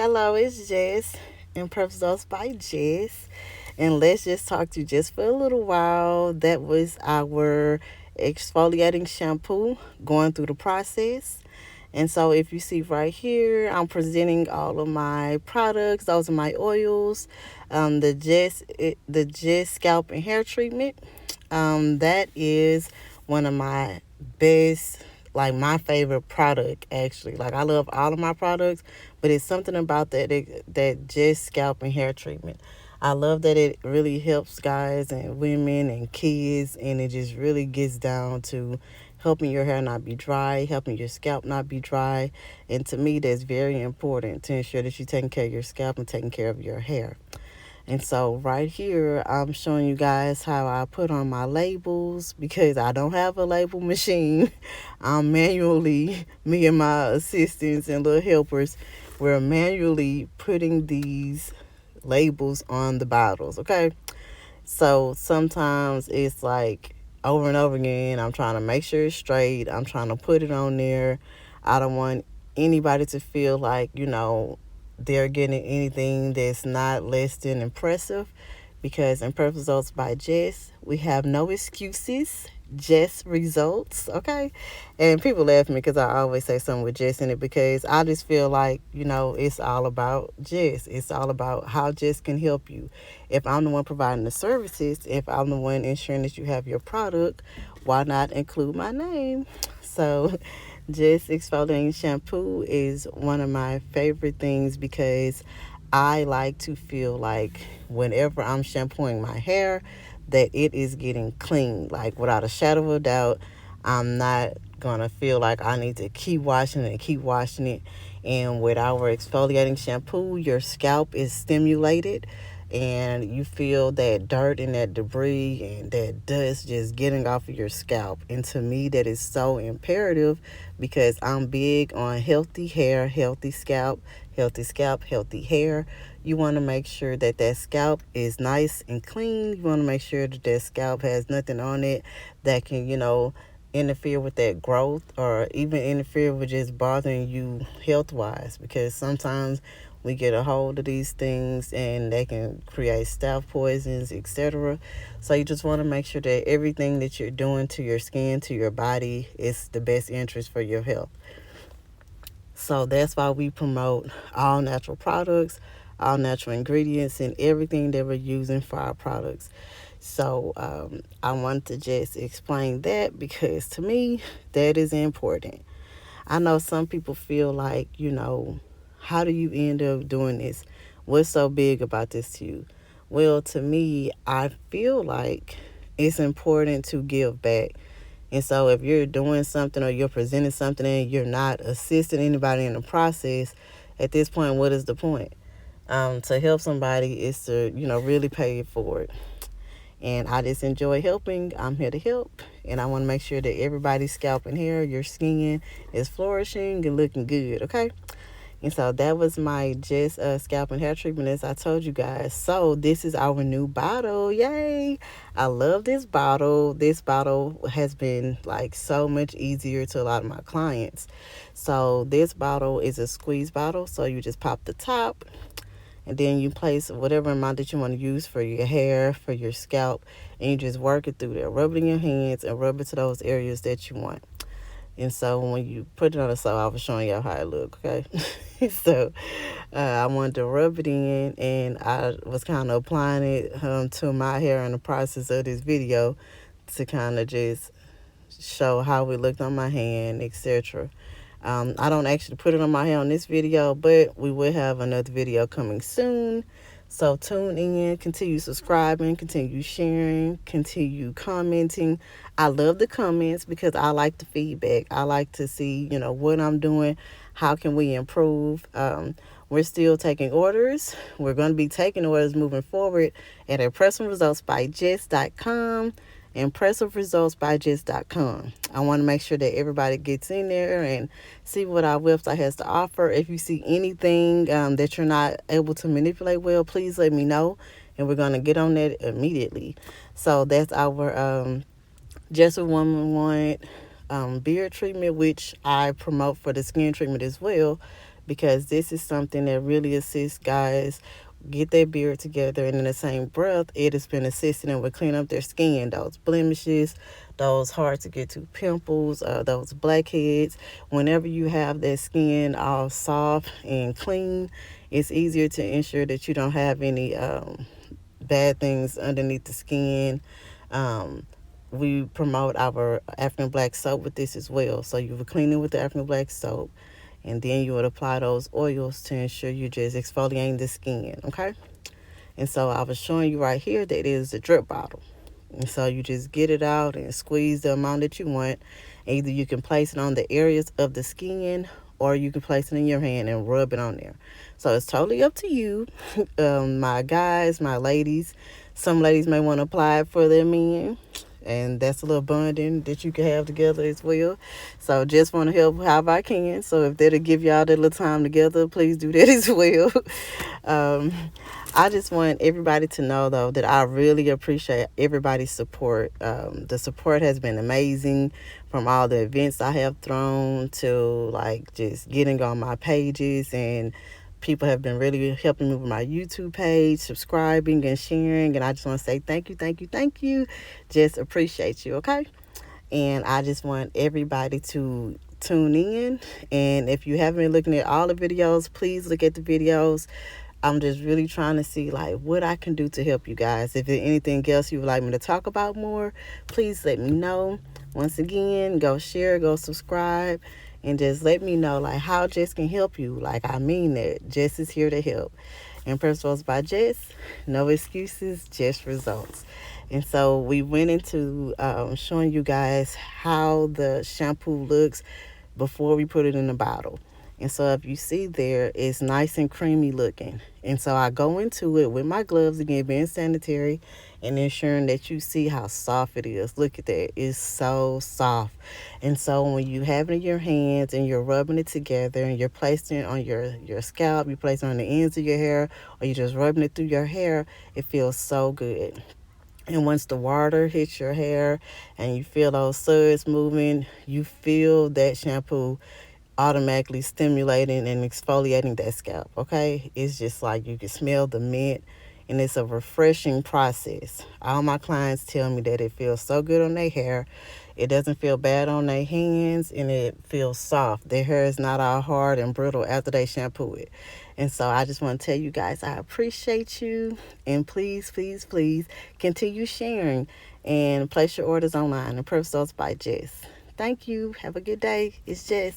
Hello, it's Jess, and Dose by Jess. And let's just talk to you just for a little while. That was our exfoliating shampoo going through the process. And so, if you see right here, I'm presenting all of my products. Those are my oils, the Jess scalp and hair treatment. That is one of my best, like my favorite product actually. Like I love all of my products, but it's something about that just scalp and hair treatment. I love that it really helps guys and women and kids, and it just really gets down to helping your hair not be dry, helping your scalp not be dry. And to me, that's very important to ensure that you're taking care of your scalp and taking care of your hair. And so right here, I'm showing you guys how I put on my labels because I don't have a label machine. I'm manually, me and my assistants and little helpers, we're manually putting these labels on the bottles, okay? So sometimes it's like over and over again, I'm trying to make sure it's straight. I'm trying to put it on there. I don't want anybody to feel like, they're getting anything that's not less than impressive because in Perfect Results by Jess, we have no excuses. Jess results, okay? And people laugh at me because I always say something with Jess in it because I just feel like, it's all about Jess. It's all about how Jess can help you. If I'm the one providing the services, if I'm the one ensuring that you have your product, why not include my name? So, Jess Exfoliating Shampoo is one of my favorite things because I like to feel like whenever I'm shampooing my hair, that it is getting clean. Like without a shadow of a doubt, I'm not gonna feel like I need to keep washing it and keep washing it. And with our exfoliating shampoo, your scalp is stimulated and you feel that dirt and that debris and that dust just getting off of your scalp. And to me, that is so imperative because I'm big on healthy hair, healthy scalp, healthy hair. You want to make sure that that scalp is nice and clean. You want to make sure that that scalp has nothing on it that can, interfere with that growth or even interfere with just bothering you health wise because sometimes we get a hold of these things and they can create staph poisons, etc. So you just want to make sure that everything that you're doing to your skin, to your body, is the best interest for your health. So that's why we promote all natural products, all natural ingredients, and everything that we're using for our products. So I wanted to just explain that because to me, that is important. I know some people feel like, how do you end up doing this? What's so big about this to you? Well, to me, I feel like it's important to give back. And so if you're doing something or you're presenting something and you're not assisting anybody in the process, at this point, what is the point? To help somebody is to, really pay it forward. And I just enjoy helping. I'm here to help. And I want to make sure that everybody's scalp and hair, your skin is flourishing and looking good, okay? And so that was my just scalp and hair treatment as I told you guys. So this is our new bottle. Yay. I love this bottle. This bottle has been like so much easier to a lot of my clients. So this bottle is a squeeze bottle. So you just pop the top and then you place whatever amount that you want to use for your hair, for your scalp, and you just work it through there. Rub it in your hands and rub it to those areas that you want. And so when you put it on the soap, I was showing y'all how it look, okay? So I wanted to rub it in, and I was kind of applying it to my hair in the process of this video to kind of just show how it looked on my hand, etc. I don't actually put it on my hair on this video, but we will have another video coming soon. So tune in, continue subscribing, continue sharing, continue commenting. I love the comments because I like the feedback. I like to see, what I'm doing. How can we improve? We're still taking orders. We're going to be taking orders moving forward at impressiveresultsbygist.com. impressiveresultsbygist.com. I want to make sure that everybody gets in there and see what our website has to offer. If you see anything that you're not able to manipulate well, please let me know, and we're going to get on that immediately. So that's our Just a Woman Want beard treatment, which I promote for the skin treatment as well, because this is something that really assists guys get their beard together, and in the same breath it has been assisting them with cleaning up their skin, those blemishes, those hard to get to pimples, those blackheads. Whenever you have that skin all soft and clean, it's easier to ensure that you don't have any bad things underneath the skin. um, we promote our African black soap with this as well. So you would clean it with the African black soap, and then you would apply those oils to ensure you're just exfoliating the skin, okay? And so I was showing you right here that it is a drip bottle. And so you just get it out and squeeze the amount that you want. Either you can place it on the areas of the skin, or you can place it in your hand and rub it on there. So it's totally up to you. My guys, my ladies, some ladies may want to apply it for their men, and that's a little bonding that you can have together as well. So just want to help however I can. So if that'll give y'all that little time together, please do that as well. um, I just want everybody to know, though, that I really appreciate everybody's support. The support has been amazing, from all the events I have thrown to like just getting on my pages, and people have been really helping me with my YouTube page, subscribing and sharing. And I just want to say thank you, thank you, thank you. Just appreciate you, okay? And I just want everybody to tune in. And if you haven't been looking at all the videos, please look at the videos. I'm just really trying to see like what I can do to help you guys. If there's anything else you would like me to talk about more, please let me know. Once again, go share, go subscribe, and just let me know like how Jess can help you. Like, I mean that. Jess is here to help. And Principles by Jess, no excuses, just results. And so we went into showing you guys how the shampoo looks before we put it in the bottle. And so if you see there, it's nice and creamy looking. And so I go into it with my gloves again, being sanitary, and ensuring that you see how soft it is. Look at that. It's so soft. And so when you have it in your hands and you're rubbing it together and you're placing it on your scalp, you place it on the ends of your hair, or you're just rubbing it through your hair, it feels so good. And once the water hits your hair and you feel those suds moving, you feel that shampoo automatically stimulating and exfoliating that scalp, okay? It's just like you can smell the mint, and it's a refreshing process. All my clients tell me that it feels so good on their hair. It doesn't feel bad on their hands, and it feels soft. Their hair is not all hard and brittle after they shampoo it. And so I just want to tell you guys I appreciate you, and please, please, please continue sharing and place your orders online. The Perf Sauce by Jess. Thank you. Have a good day. It's Jess.